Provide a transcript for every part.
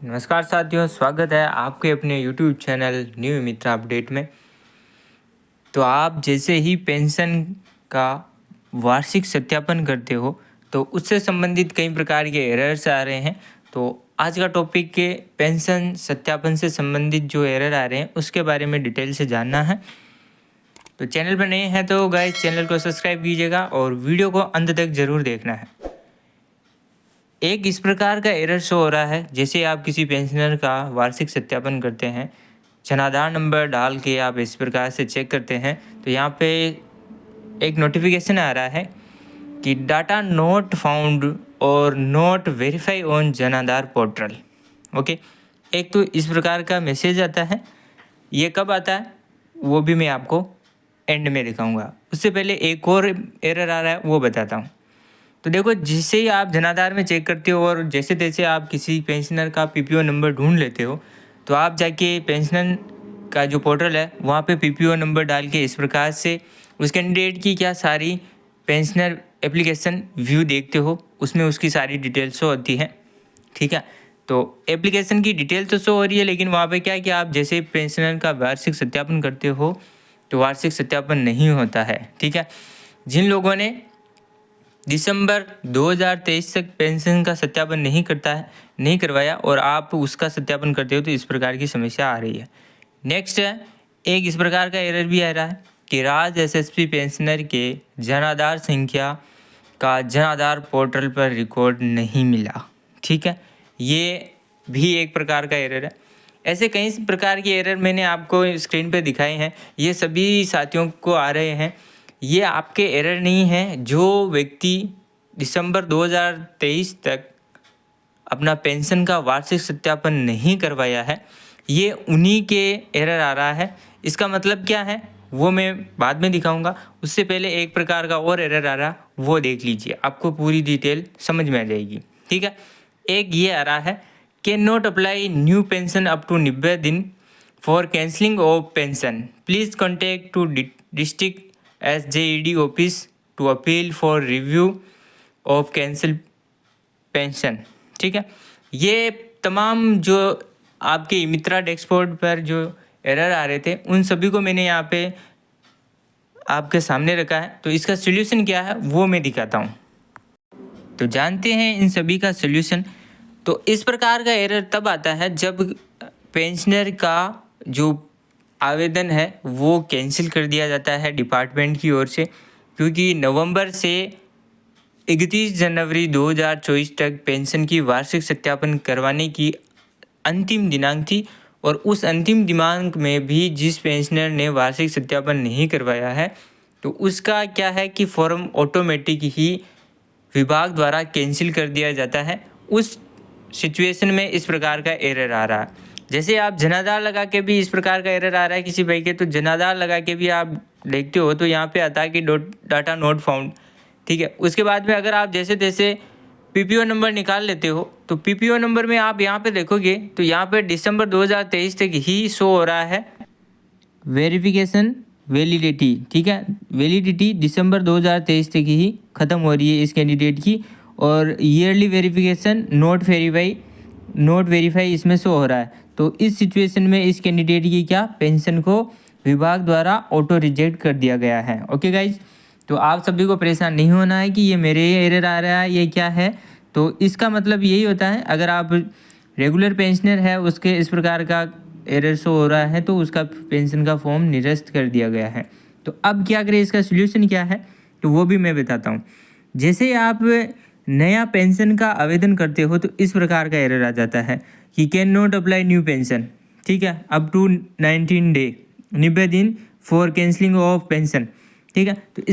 नमस्कार साथियों, स्वागत है आपके अपने YouTube चैनल न्यू मित्रा अपडेट में। तो आप जैसे ही पेंशन का वार्षिक सत्यापन करते हो तो उससे संबंधित कई प्रकार के एरर्स आ रहे हैं। तो आज का टॉपिक के पेंशन सत्यापन से संबंधित जो एरर आ रहे हैं उसके बारे में डिटेल से जानना है। तो चैनल पर नए हैं तो गाइस चैनल को सब्सक्राइब कीजिएगा और वीडियो को अंत तक ज़रूर देखना है। एक इस प्रकार का एरर शो हो रहा है, जैसे आप किसी पेंशनर का वार्षिक सत्यापन करते हैं, जनाधार नंबर डाल के आप इस प्रकार से चेक करते हैं तो यहाँ पे एक नोटिफिकेशन आ रहा है कि डाटा नॉट फाउंड और नॉट वेरीफाई ऑन जनाधार पोर्टल। ओके, एक तो इस प्रकार का मैसेज आता है। ये कब आता है वो भी मैं आपको एंड में दिखाऊंगा। उससे पहले एक और एरर आ रहा है वो बताता हूँ। तो देखो, जिससे ही आप जनाधार में चेक करते हो और जैसे तैसे आप किसी पेंशनर का पीपीओ नंबर ढूंढ लेते हो तो आप जाके पेंशनर का जो पोर्टल है वहाँ पे पीपीओ नंबर डाल के इस प्रकार से उस कैंडिडेट की क्या सारी पेंशनर एप्लीकेशन व्यू देखते हो, उसमें उसकी सारी डिटेल्स शो होती है। ठीक है, तो एप्लीकेशन की डिटेल तो शो हो रही है, लेकिन वहाँ पे क्या है कि आप जैसे पेंशनर का वार्षिक सत्यापन करते हो तो वार्षिक सत्यापन नहीं होता है। ठीक है, जिन लोगों ने दिसंबर 2023 तक पेंशन का सत्यापन नहीं करवाया और आप उसका सत्यापन करते हो तो इस प्रकार की समस्या आ रही है। नेक्स्ट है, एक इस प्रकार का एरर भी आ रहा है कि राज्य एसएसपी पेंशनर के जनाधार संख्या का जनाधार पोर्टल पर रिकॉर्ड नहीं मिला। ठीक है, ये भी एक प्रकार का एरर है। ऐसे कई प्रकार के एरर मैंने आपको स्क्रीन पे दिखाए हैं, ये सभी साथियों को आ रहे हैं। ये आपके एरर नहीं हैं। जो व्यक्ति दिसंबर 2023 तक अपना पेंशन का वार्षिक सत्यापन नहीं करवाया है, ये उन्हीं के एरर आ रहा है। इसका मतलब क्या है वो मैं बाद में दिखाऊंगा। उससे पहले एक प्रकार का और एरर आ रहा, वो देख लीजिए, आपको पूरी डिटेल समझ में आ जाएगी। ठीक है, एक ये आ रहा है, can not apply new pension up to 90 दिन for cancelling of pension, please contact to district SJED office to appeal for review of cancel pension. ठीक है, ये तमाम जो आपके मित्रा डैशबोर्ड पर जो एरर आ रहे थे उन सभी को मैंने यहाँ पे आपके सामने रखा है। तो इसका सॉल्यूशन क्या है वो मैं दिखाता हूँ। तो जानते हैं इन सभी का सॉल्यूशन। तो इस प्रकार का एरर तब आता है जब पेंशनर का जो आवेदन है वो कैंसिल कर दिया जाता है डिपार्टमेंट की ओर से, क्योंकि नवंबर से 31 जनवरी 2024 तक पेंशन की वार्षिक सत्यापन करवाने की अंतिम दिनांक थी। और उस अंतिम दिनांक में भी जिस पेंशनर ने वार्षिक सत्यापन नहीं करवाया है तो उसका क्या है कि फॉर्म ऑटोमेटिक ही विभाग द्वारा कैंसिल कर दिया जाता है। उस सिचुएशन में इस प्रकार का एरर आ रहा है। जैसे आप जनाधार लगा के भी इस प्रकार का एरर आ रहा है किसी भाई के, तो जनाधार लगा के भी आप देखते हो तो यहाँ पे आता है कि डाटा नॉट फाउंड। ठीक है, उसके बाद में अगर आप जैसे तैसे पीपीओ नंबर निकाल लेते हो तो पीपीओ नंबर में आप यहाँ पे देखोगे तो यहाँ पे दिसंबर 2023 तक ही शो हो रहा है वेरिफिकेशन वैलिडिटी। ठीक है, वैलिडिटी दिसंबर 2023 तक ही ख़त्म हो रही है इस कैंडिडेट की, और ईयरली वेरिफिकेशन नोट वेरीफाई इसमें शो हो रहा है। तो इस सिचुएशन में इस कैंडिडेट की क्या पेंशन को विभाग द्वारा ऑटो रिजेक्ट कर दिया गया है। ओके गाइज, तो आप सभी को परेशान नहीं होना है कि ये मेरे एरर आ रहा है, ये क्या है। तो इसका मतलब यही होता है, अगर आप रेगुलर पेंशनर है उसके इस प्रकार का एरर शो हो रहा है तो उसका पेंशन का फॉर्म निरस्त कर दिया गया है। तो अब क्या करें, इसका सॉल्यूशन क्या है तो वो भी मैं बताता हूँ। जैसे आप नया पेंशन का आवेदन करते हो तो इस प्रकार का एरर आ जाता है कि can not apply new pension. ठीक है, अप टू 19 डे 90 दिन फॉर कैंसलिंग ऑफ पेंशन। ठीक है, तो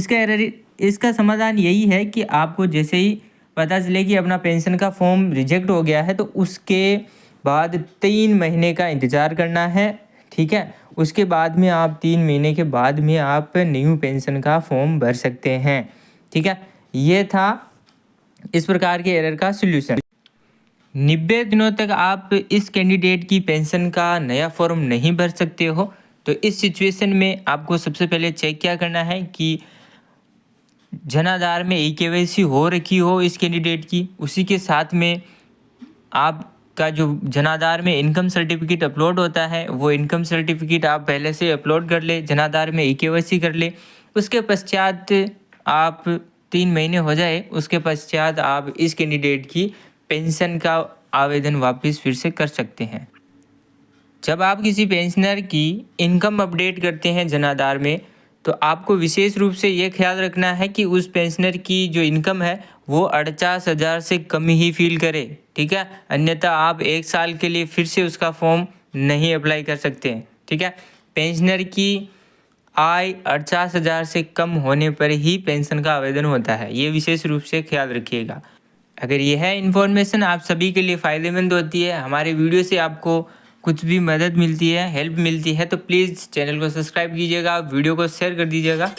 इसका समाधान यही है कि आपको जैसे ही पता चले कि अपना पेंशन का फॉर्म रिजेक्ट हो गया है तो उसके बाद 3 महीने का इंतज़ार करना है। ठीक है, उसके बाद में आप 3 महीने के बाद में आप न्यू पेंशन का फॉर्म भर सकते हैं। ठीक है, ये था इस प्रकार के एरर का सॉल्यूशन। 90 दिनों तक आप इस कैंडिडेट की पेंशन का नया फॉर्म नहीं भर सकते हो। तो इस सिचुएशन में आपको सबसे पहले चेक क्या करना है कि जनाधार में ई केवाईसी हो रखी हो इस कैंडिडेट की, उसी के साथ में आप का जो जनाधार में इनकम सर्टिफिकेट अपलोड होता है वो इनकम सर्टिफिकेट आप पहले से अपलोड कर ले, जनाधार में ई-केवाईसी कर ले। उसके पश्चात आप 3 महीने हो जाए उसके पश्चात आप इस कैंडिडेट की पेंशन का आवेदन वापस फिर से कर सकते हैं। जब आप किसी पेंशनर की इनकम अपडेट करते हैं जनाधार में तो आपको विशेष रूप से ये ख्याल रखना है कि उस पेंशनर की जो इनकम है वो 48,000 से कम ही फिल करे, ठीक है। अन्यथा आप 1 साल के लिए फिर से उसका फॉर्म नहीं अप्लाई कर सकते हैं, ठीक है। पेंशनर की आय 48,000 से कम होने पर ही पेंशन का आवेदन होता है, ये विशेष रूप से ख्याल रखिएगा। अगर यह इन्फॉर्मेशन आप सभी के लिए फ़ायदेमंद होती है, हमारे वीडियो से आपको कुछ भी मदद मिलती है, हेल्प मिलती है, तो प्लीज़ चैनल को सब्सक्राइब कीजिएगा, वीडियो को शेयर कर दीजिएगा।